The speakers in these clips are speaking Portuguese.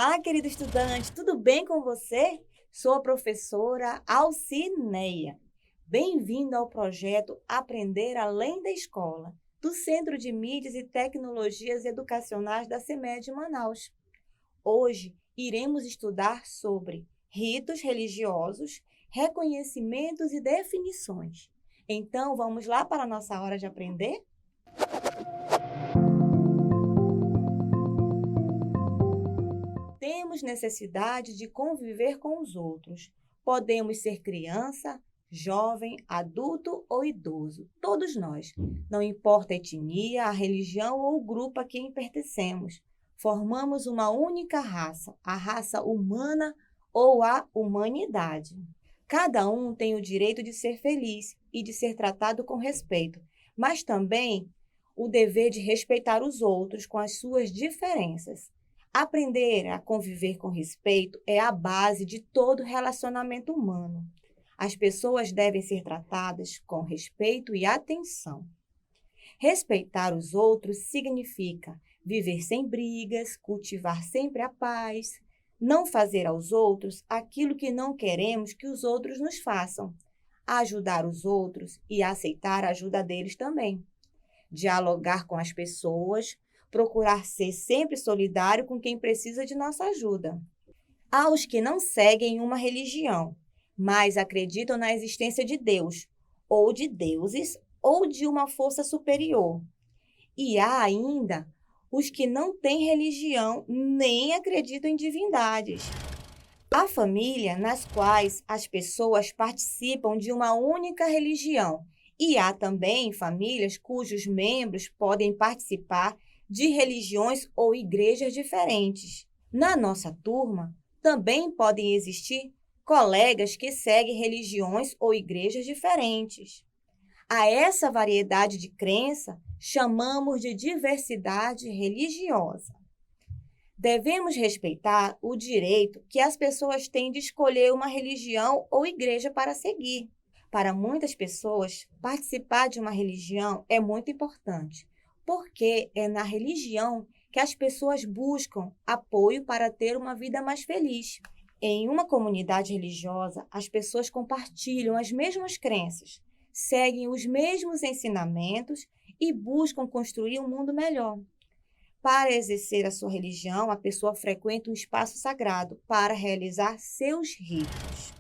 Olá, querido estudante, tudo bem com você? Sou a professora Alcineia. Bem-vindo ao projeto Aprender Além da Escola, do Centro de Mídias e Tecnologias Educacionais da CEMED Manaus. Hoje, iremos estudar sobre ritos religiosos, reconhecimentos e definições. Então, vamos lá para a nossa hora de aprender? Temos necessidade de conviver com os outros. Podemos ser criança, jovem, adulto ou idoso, todos nós. Não importa a etnia, a religião ou o grupo a quem pertencemos. Formamos uma única raça, a raça humana ou a humanidade. Cada um tem o direito de ser feliz e de ser tratado com respeito, mas também o dever de respeitar os outros com as suas diferenças. Aprender a conviver com respeito é a base de todo relacionamento humano. As pessoas devem ser tratadas com respeito e atenção. Respeitar os outros significa viver sem brigas, cultivar sempre a paz, não fazer aos outros aquilo que não queremos que os outros nos façam, ajudar os outros e aceitar a ajuda deles também. Dialogar com as pessoas, procurar ser sempre solidário com quem precisa de nossa ajuda. Há os que não seguem uma religião, mas acreditam na existência de Deus, ou de deuses, ou de uma força superior. E há ainda os que não têm religião nem acreditam em divindades. Há famílias nas quais as pessoas participam de uma única religião, e há também famílias cujos membros podem participar de religiões ou igrejas diferentes. Na nossa turma, também podem existir colegas que seguem religiões ou igrejas diferentes. A essa variedade de crença chamamos de diversidade religiosa. Devemos respeitar o direito que as pessoas têm de escolher uma religião ou igreja para seguir. Para muitas pessoas, participar de uma religião é muito importante, porque é na religião que as pessoas buscam apoio para ter uma vida mais feliz. Em uma comunidade religiosa, as pessoas compartilham as mesmas crenças, seguem os mesmos ensinamentos e buscam construir um mundo melhor. Para exercer a sua religião, a pessoa frequenta um espaço sagrado para realizar seus ritos.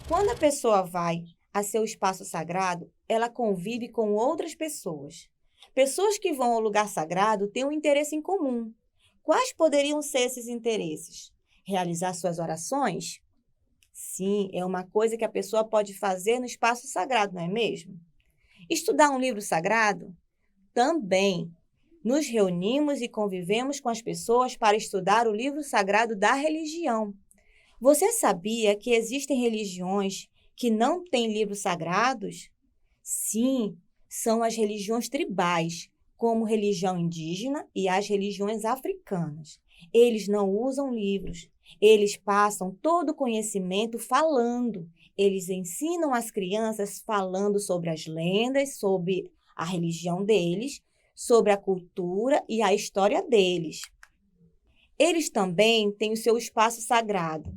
Quando a pessoa vai a seu espaço sagrado, ela convive com outras pessoas. Pessoas que vão ao lugar sagrado têm um interesse em comum. Quais poderiam ser esses interesses? Realizar suas orações? Sim, é uma coisa que a pessoa pode fazer no espaço sagrado, não é mesmo? Estudar um livro sagrado? Também. Nos reunimos e convivemos com as pessoas para estudar o livro sagrado da religião. Você sabia que existem religiões que não têm livros sagrados? Sim, são as religiões tribais, como religião indígena e as religiões africanas. Eles não usam livros, eles passam todo o conhecimento falando. Eles ensinam as crianças falando sobre as lendas, sobre a religião deles, sobre a cultura e a história deles. Eles também têm o seu espaço sagrado.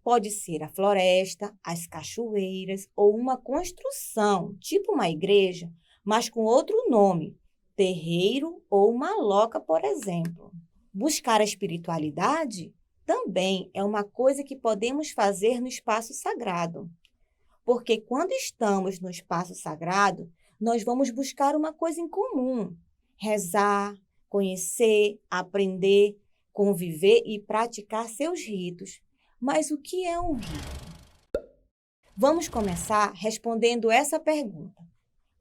Pode ser a floresta, as cachoeiras ou uma construção, tipo uma igreja, mas com outro nome, terreiro ou maloca, por exemplo. Buscar a espiritualidade também é uma coisa que podemos fazer no espaço sagrado. Porque quando estamos no espaço sagrado, nós vamos buscar uma coisa em comum: rezar, conhecer, aprender, conviver e praticar seus ritos. Mas o que é um rito? Vamos começar respondendo essa pergunta.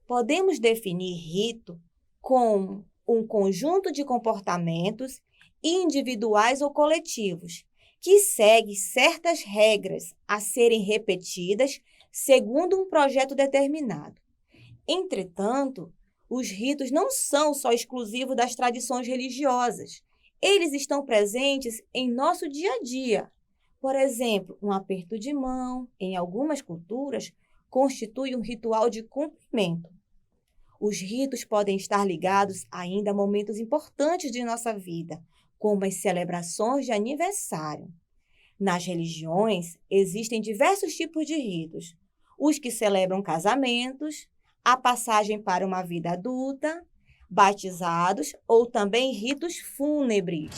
Podemos definir rito como um conjunto de comportamentos individuais ou coletivos que segue certas regras a serem repetidas segundo um projeto determinado. Entretanto, os ritos não são só exclusivos das tradições religiosas. Eles estão presentes em nosso dia a dia. Por exemplo, um aperto de mão, em algumas culturas, constitui um ritual de cumprimento. Os ritos podem estar ligados ainda a momentos importantes de nossa vida, como as celebrações de aniversário. Nas religiões, existem diversos tipos de ritos. Os que celebram casamentos, a passagem para uma vida adulta, batizados ou também ritos fúnebres.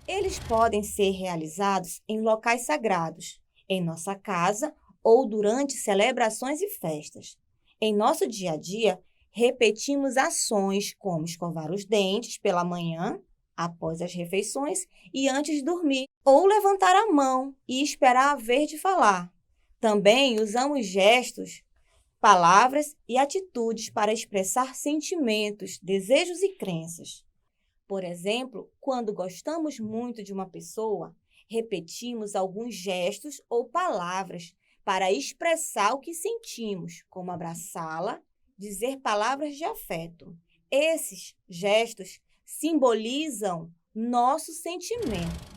Eles podem ser realizados em locais sagrados, em nossa casa ou durante celebrações e festas. Em nosso dia a dia, repetimos ações como escovar os dentes pela manhã, após as refeições e antes de dormir, ou levantar a mão e esperar a vez de falar. Também usamos gestos, palavras e atitudes para expressar sentimentos, desejos e crenças. Por exemplo, quando gostamos muito de uma pessoa, repetimos alguns gestos ou palavras para expressar o que sentimos, como abraçá-la, dizer palavras de afeto. Esses gestos simbolizam nosso sentimento.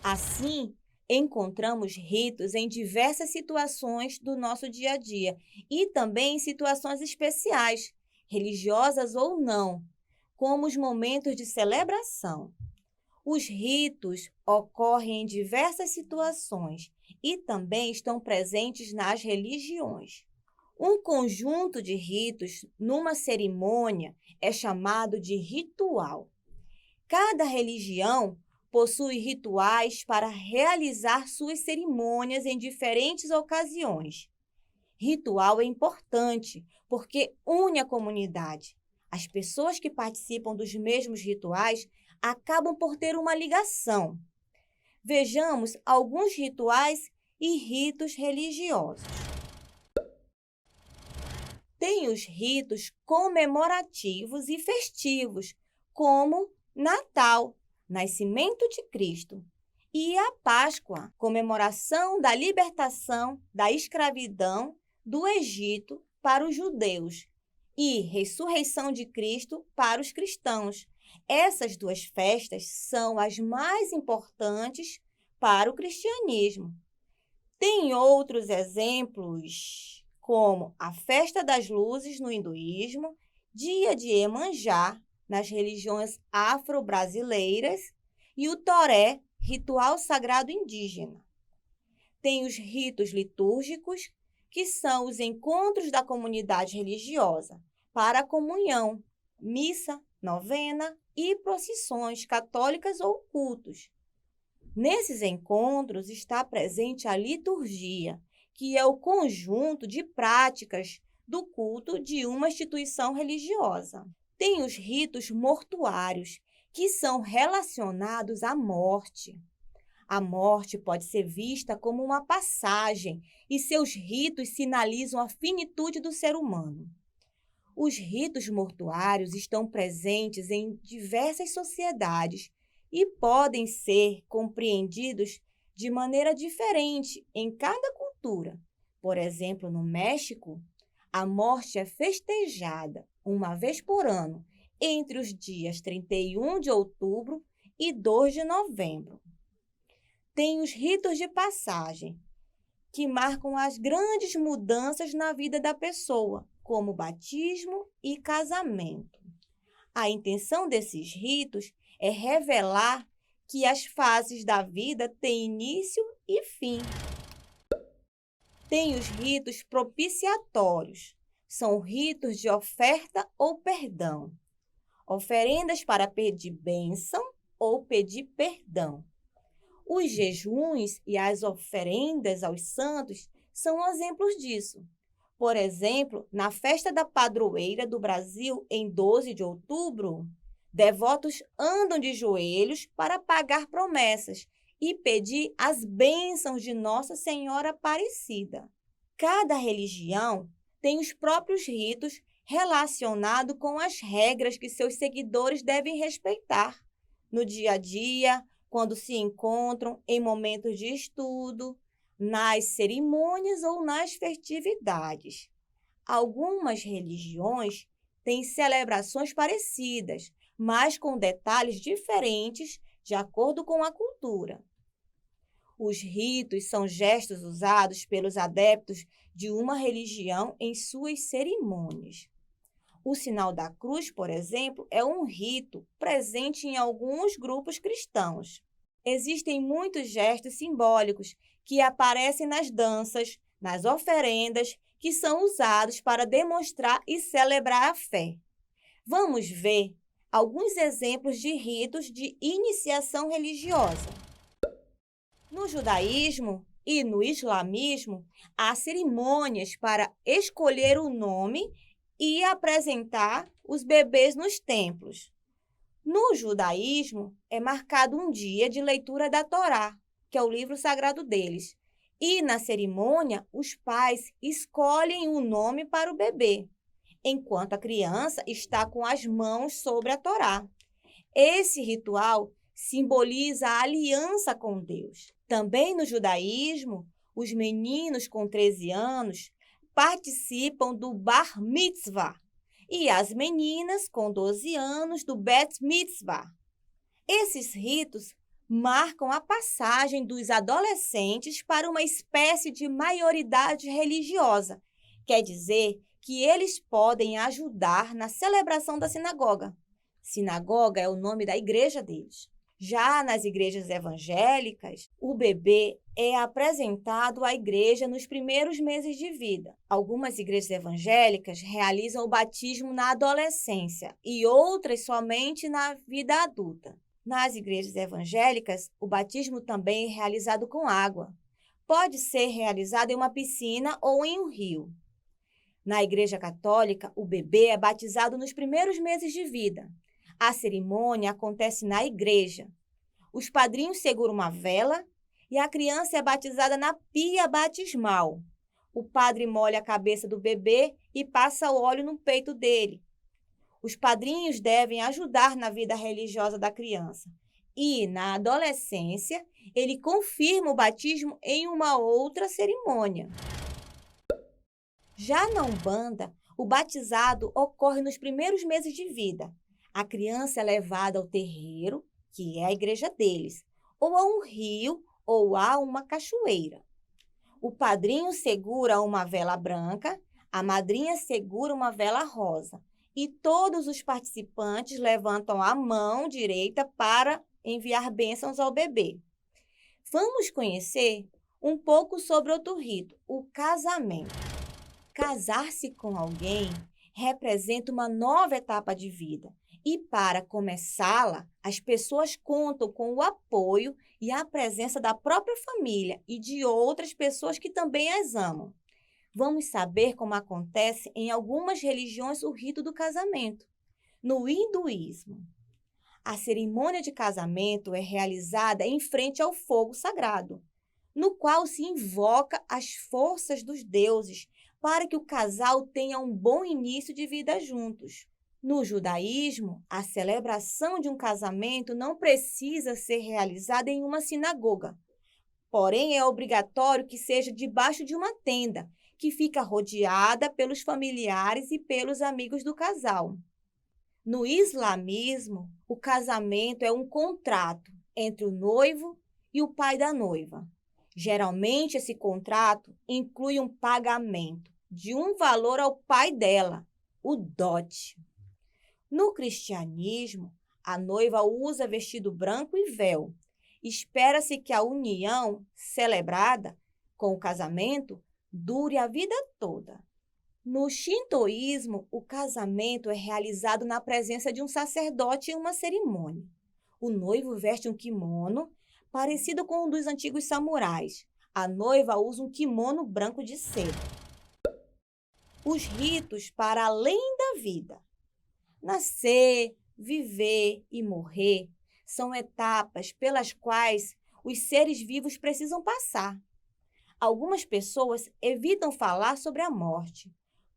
Assim, encontramos ritos em diversas situações do nosso dia a dia e também em situações especiais, religiosas ou não, como os momentos de celebração. Os ritos ocorrem em diversas situações e também estão presentes nas religiões. Um conjunto de ritos numa cerimônia é chamado de ritual. Cada religião possui rituais para realizar suas cerimônias em diferentes ocasiões. Ritual é importante porque une a comunidade. As pessoas que participam dos mesmos rituais acabam por ter uma ligação. Vejamos alguns rituais e ritos religiosos. Tem os ritos comemorativos e festivos, como Natal, Nascimento de Cristo, e a Páscoa, comemoração da libertação da escravidão do Egito para os judeus, e ressurreição de Cristo para os cristãos. Essas duas festas são as mais importantes para o cristianismo. Tem outros exemplos, como a Festa das Luzes no hinduísmo, Dia de Iemanjá nas religiões afro-brasileiras e o Toré, ritual sagrado indígena. Tem os ritos litúrgicos, que são os encontros da comunidade religiosa para a comunhão, missa, novena e procissões católicas ou cultos. Nesses encontros está presente a liturgia, que é o conjunto de práticas do culto de uma instituição religiosa. Tem os ritos mortuários, que são relacionados à morte. A morte pode ser vista como uma passagem e seus ritos sinalizam a finitude do ser humano. Os ritos mortuários estão presentes em diversas sociedades e podem ser compreendidos de maneira diferente em cada cultura. Por exemplo, no México, a morte é festejada uma vez por ano, entre os dias 31 de outubro e 2 de novembro. Tem os ritos de passagem, que marcam as grandes mudanças na vida da pessoa, como batismo e casamento. A intenção desses ritos é revelar que as fases da vida têm início e fim. Tem os ritos propiciatórios. São ritos de oferta ou perdão. Oferendas para pedir bênção ou pedir perdão. Os jejuns e as oferendas aos santos são exemplos disso. Por exemplo, na festa da padroeira do Brasil, em 12 de outubro, devotos andam de joelhos para pagar promessas e pedir as bênçãos de Nossa Senhora Aparecida. Cada religião tem os próprios ritos relacionados com as regras que seus seguidores devem respeitar no dia a dia, quando se encontram em momentos de estudo, nas cerimônias ou nas festividades. Algumas religiões têm celebrações parecidas, mas com detalhes diferentes de acordo com a cultura. Os ritos são gestos usados pelos adeptos de uma religião em suas cerimônias. O sinal da cruz, por exemplo, é um rito presente em alguns grupos cristãos. Existem muitos gestos simbólicos que aparecem nas danças, nas oferendas, que são usados para demonstrar e celebrar a fé. Vamos ver alguns exemplos de ritos de iniciação religiosa. No judaísmo e no islamismo, há cerimônias para escolher o nome e apresentar os bebês nos templos. No judaísmo, é marcado um dia de leitura da Torá, que é o livro sagrado deles. E na cerimônia, os pais escolhem o nome para o bebê, enquanto a criança está com as mãos sobre a Torá. Esse ritual simboliza a aliança com Deus. Também no judaísmo, os meninos com 13 anos participam do Bar Mitzvah e as meninas com 12 anos do Bet Mitzvah. Esses ritos marcam a passagem dos adolescentes para uma espécie de maioridade religiosa. Quer dizer que eles podem ajudar na celebração da sinagoga. Sinagoga é o nome da igreja deles. Já nas igrejas evangélicas, o bebê é apresentado à igreja nos primeiros meses de vida. Algumas igrejas evangélicas realizam o batismo na adolescência e outras somente na vida adulta. Nas igrejas evangélicas, o batismo também é realizado com água. Pode ser realizado em uma piscina ou em um rio. Na igreja católica, o bebê é batizado nos primeiros meses de vida. A cerimônia acontece na igreja. Os padrinhos seguram uma vela e a criança é batizada na pia batismal. O padre molha a cabeça do bebê e passa o óleo no peito dele. Os padrinhos devem ajudar na vida religiosa da criança. E, na adolescência, ele confirma o batismo em uma outra cerimônia. Já na Umbanda, o batizado ocorre nos primeiros meses de vida. A criança é levada ao terreiro, que é a igreja deles, ou a um rio ou a uma cachoeira. O padrinho segura uma vela branca, a madrinha segura uma vela rosa e todos os participantes levantam a mão direita para enviar bênçãos ao bebê. Vamos conhecer um pouco sobre outro rito, o casamento. Casar-se com alguém representa uma nova etapa de vida. E para começá-la, as pessoas contam com o apoio e a presença da própria família e de outras pessoas que também as amam. Vamos saber como acontece em algumas religiões o rito do casamento. No hinduísmo, a cerimônia de casamento é realizada em frente ao fogo sagrado, no qual se invoca as forças dos deuses para que o casal tenha um bom início de vida juntos. No judaísmo, a celebração de um casamento não precisa ser realizada em uma sinagoga. Porém, é obrigatório que seja debaixo de uma tenda, que fica rodeada pelos familiares e pelos amigos do casal. No islamismo, o casamento é um contrato entre o noivo e o pai da noiva. Geralmente, esse contrato inclui um pagamento de um valor ao pai dela, o dote. No cristianismo, a noiva usa vestido branco e véu. Espera-se que a união celebrada com o casamento dure a vida toda. No shintoísmo, o casamento é realizado na presença de um sacerdote em uma cerimônia. O noivo veste um kimono parecido com o dos antigos samurais. A noiva usa um kimono branco de seda. Os ritos para além da vida. Nascer, viver e morrer são etapas pelas quais os seres vivos precisam passar. Algumas pessoas evitam falar sobre a morte,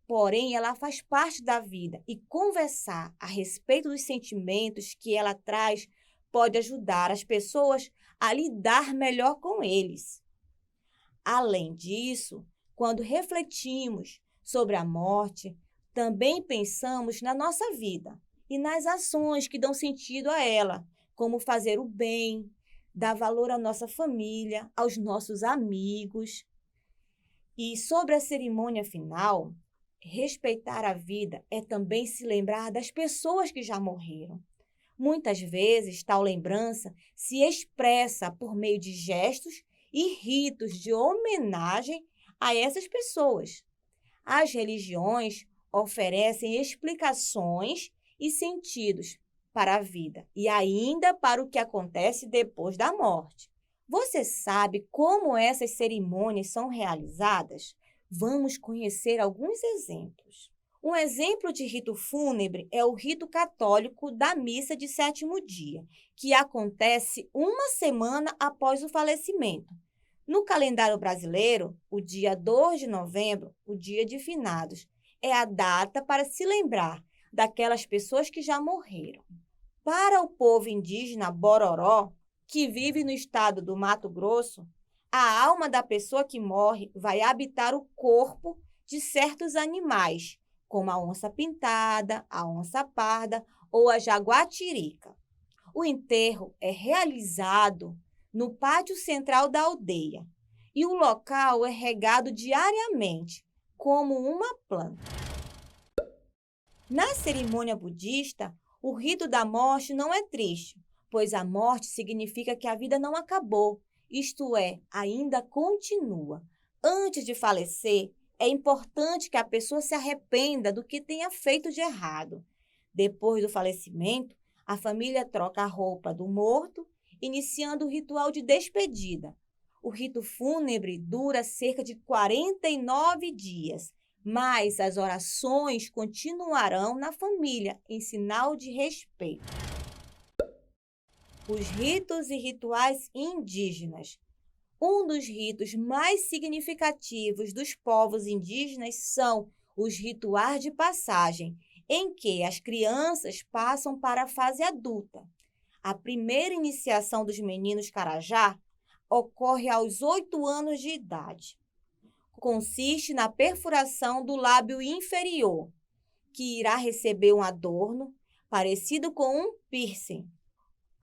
porém ela faz parte da vida e conversar a respeito dos sentimentos que ela traz pode ajudar as pessoas a lidar melhor com eles. Além disso, quando refletimos sobre a morte, também pensamos na nossa vida e nas ações que dão sentido a ela, como fazer o bem, dar valor à nossa família, aos nossos amigos. E sobre a cerimônia final, Respeitar a vida é também se lembrar das pessoas que já morreram. Muitas vezes, tal lembrança se expressa por meio de gestos e ritos de homenagem a essas pessoas. As religiões oferecem explicações e sentidos para a vida e ainda para o que acontece depois da morte. Você sabe como essas cerimônias são realizadas? Vamos conhecer alguns exemplos. Um exemplo de rito fúnebre é o rito católico da missa de sétimo dia, que acontece uma semana após o falecimento. No calendário brasileiro, o dia 2 de novembro, o dia de finados, é a data para se lembrar daquelas pessoas que já morreram. Para o povo indígena Bororó, que vive no estado do Mato Grosso, a alma da pessoa que morre vai habitar o corpo de certos animais, como a onça-pintada, a onça-parda ou a jaguatirica. O enterro é realizado no pátio central da aldeia e o local é regado diariamente, como uma planta. Na cerimônia budista, o rito da morte não é triste, pois a morte significa que a vida não acabou, isto é, ainda continua. Antes de falecer, é importante que a pessoa se arrependa do que tenha feito de errado. Depois do falecimento, a família troca a roupa do morto, iniciando o ritual de despedida. O rito fúnebre dura cerca de 49 dias, mas as orações continuarão na família em sinal de respeito. Os ritos e rituais indígenas. Um dos ritos mais significativos dos povos indígenas são os rituais de passagem, em que as crianças passam para a fase adulta. A primeira iniciação dos meninos Carajá ocorre aos 8 anos de idade. Consiste na perfuração do lábio inferior, que irá receber um adorno parecido com um piercing.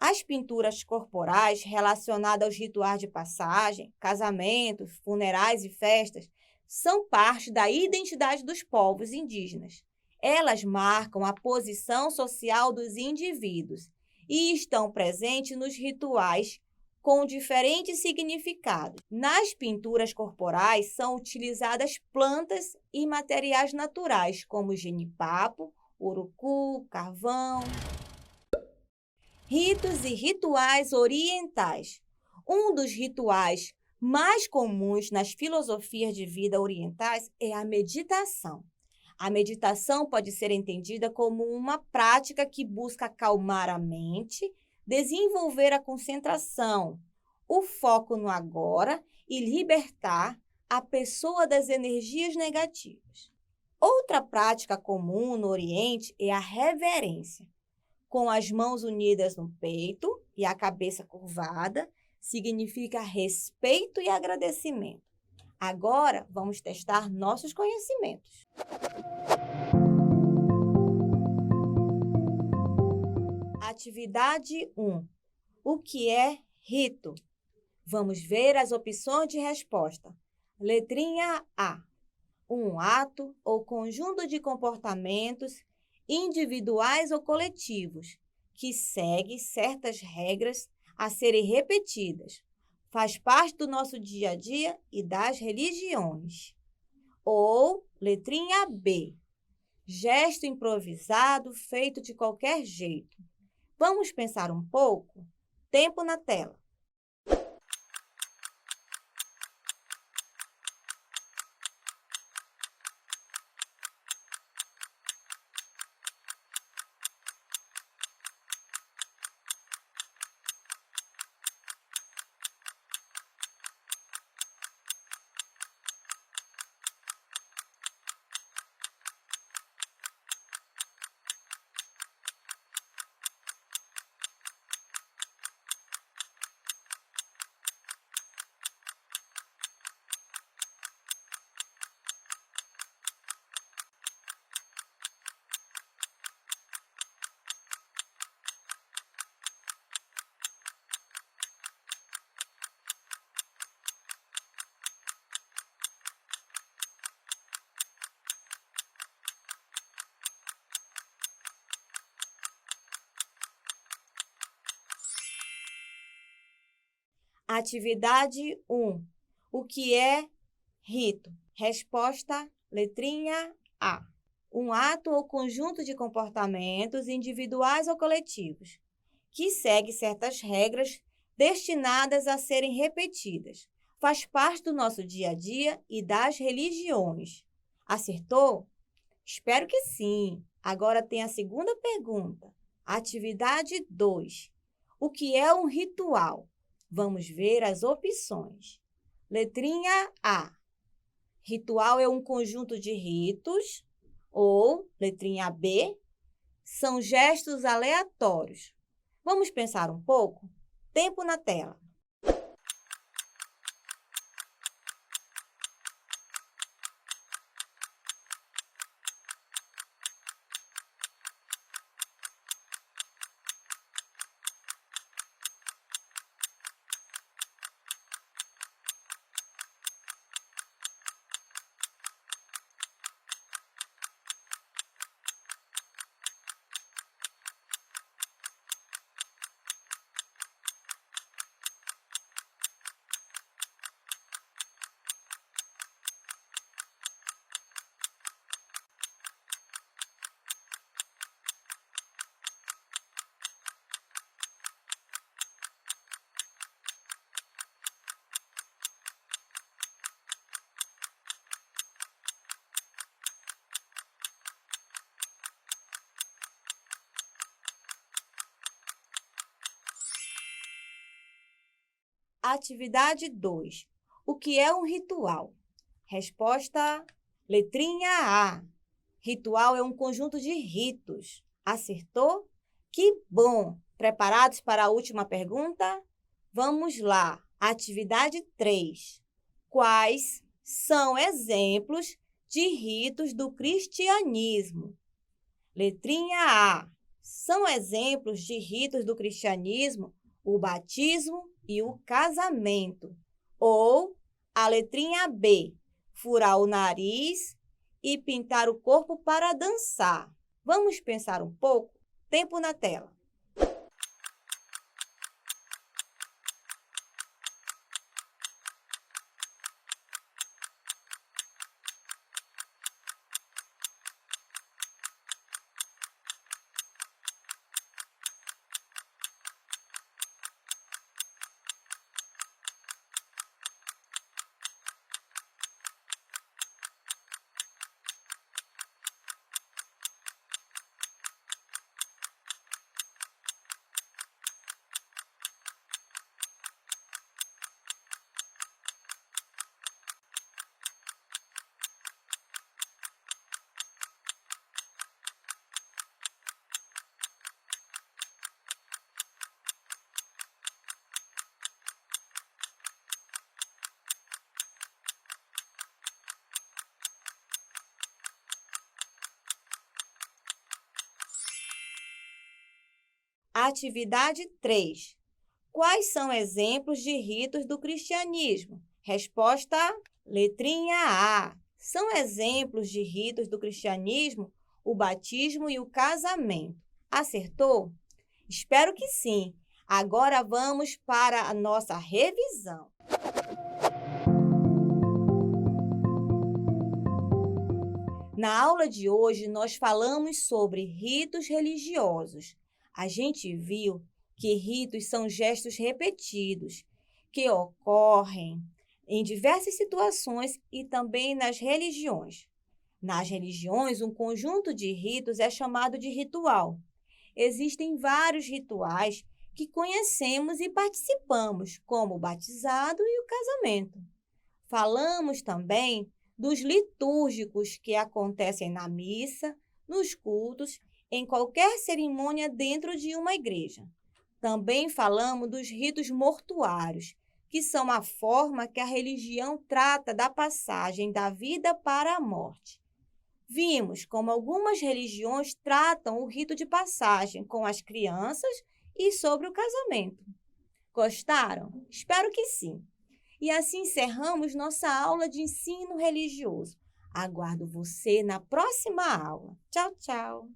As pinturas corporais relacionadas aos rituais de passagem, casamentos, funerais e festas são parte da identidade dos povos indígenas. Elas marcam a posição social dos indivíduos e estão presentes nos rituais com diferentes significados. Nas pinturas corporais são utilizadas plantas e materiais naturais, como genipapo, urucu, carvão. Ritos e rituais orientais. Um dos rituais mais comuns nas filosofias de vida orientais é a meditação. A meditação pode ser entendida como uma prática que busca acalmar a mente, desenvolver a concentração, o foco no agora e libertar a pessoa das energias negativas. Outra prática comum no Oriente é a reverência. Com as mãos unidas no peito e a cabeça curvada, significa respeito e agradecimento. Agora, vamos testar nossos conhecimentos. Atividade 1. O que é rito? Vamos ver as opções de resposta. Letrinha A. Um ato ou conjunto de comportamentos individuais ou coletivos, que segue certas regras a serem repetidas. Faz parte do nosso dia a dia e das religiões. Ou, letrinha B, gesto improvisado feito de qualquer jeito. Vamos pensar um pouco? Tempo na tela. Atividade 1. O que é rito? Resposta, letrinha A. Um ato ou conjunto de comportamentos individuais ou coletivos, que segue certas regras destinadas a serem repetidas. Faz parte do nosso dia a dia e das religiões. Acertou? Espero que sim. Agora tem a segunda pergunta. Atividade 2. O que é um ritual? Vamos ver as opções. Letrinha A. Ritual é um conjunto de ritos. Ou, letrinha B, são gestos aleatórios. Vamos pensar um pouco? Tempo na tela. Atividade 2. O que é um ritual? Resposta, letrinha A. Ritual é um conjunto de ritos. Acertou? Que bom! Preparados para a última pergunta? Vamos lá. Atividade 3. Quais são exemplos de ritos do cristianismo? Letrinha A. São exemplos de ritos do cristianismo o batismo e o casamento. Ou a letrinha B. Furar o nariz e pintar o corpo para dançar. Vamos pensar um pouco? Tempo na tela. Atividade 3. Quais são exemplos de ritos do cristianismo? Resposta, letrinha A. São exemplos de ritos do cristianismo o batismo e o casamento. Acertou? Espero que sim. Agora vamos para a nossa revisão. Na aula de hoje, nós falamos sobre ritos religiosos. A gente viu que ritos são gestos repetidos, que ocorrem em diversas situações e também nas religiões. Nas religiões, um conjunto de ritos é chamado de ritual. Existem vários rituais que conhecemos e participamos, como o batizado e o casamento. Falamos também dos litúrgicos que acontecem na missa, nos cultos, em qualquer cerimônia dentro de uma igreja. Também falamos dos ritos mortuários, que são a forma que a religião trata da passagem da vida para a morte. Vimos como algumas religiões tratam o rito de passagem com as crianças e sobre o casamento. Gostaram? Espero que sim. E assim encerramos nossa aula de ensino religioso. Aguardo você na próxima aula. Tchau, tchau!